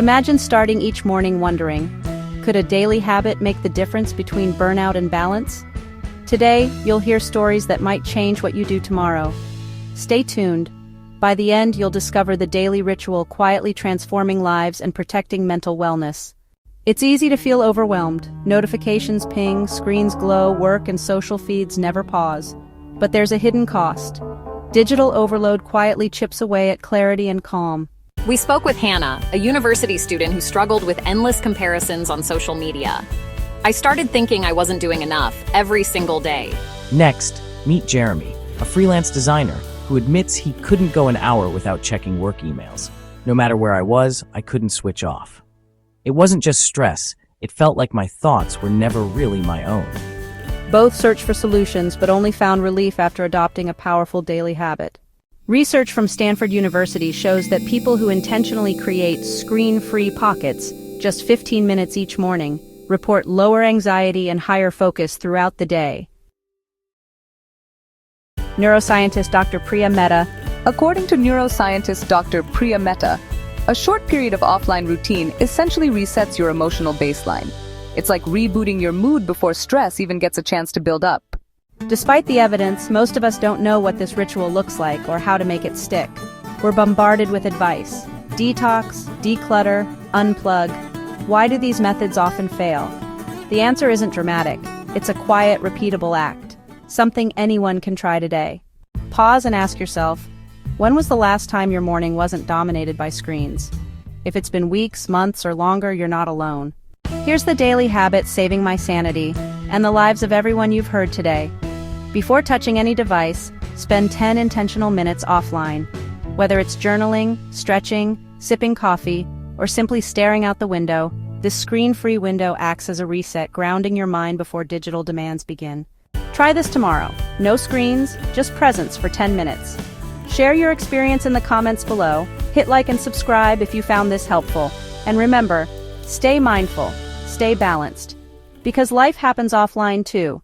Imagine starting each morning wondering, could a daily habit make the difference between burnout and balance? Today, you'll hear stories that might change what you do tomorrow. Stay tuned. By the end, you'll discover the daily ritual quietly transforming lives and protecting mental wellness. It's easy to feel overwhelmed. Notifications ping, screens glow, work and social feeds never pause. But there's a hidden cost. Digital overload quietly chips away at clarity and calm. We spoke with Hannah, a university student who struggled with endless comparisons on social media. I started thinking I wasn't doing enough every single day. Next, meet Jeremy, a freelance designer who admits he couldn't go an hour without checking work emails. No matter where I was, I couldn't switch off. It wasn't just stress, it felt like my thoughts were never really my own. Both searched for solutions but only found relief after adopting a powerful daily habit. Research from Stanford University shows that people who intentionally create screen-free pockets, just 15 minutes each morning, report lower anxiety and higher focus throughout the day. Neuroscientist Dr. Priya Mehta. According to neuroscientist Dr. Priya Mehta, a short period of offline routine essentially resets your emotional baseline. It's like rebooting your mood before stress even gets a chance to build up. Despite the evidence, most of us don't know what this ritual looks like or how to make it stick. We're bombarded with advice. Detox, declutter, unplug. Why do these methods often fail? The answer isn't dramatic. It's a quiet, repeatable act. Something anyone can try today. Pause and ask yourself, when was the last time your morning wasn't dominated by screens? If it's been weeks, months, or longer, you're not alone. Here's the daily habit saving my sanity and the lives of everyone you've heard today. Before touching any device, spend 10 intentional minutes offline. Whether it's journaling, stretching, sipping coffee, or simply staring out the window, this screen-free window acts as a reset, grounding your mind before digital demands begin. Try this tomorrow. No screens, just presence for 10 minutes. Share your experience in the comments below. Hit like and subscribe if you found this helpful. And remember, stay mindful, stay balanced. Because life happens offline too.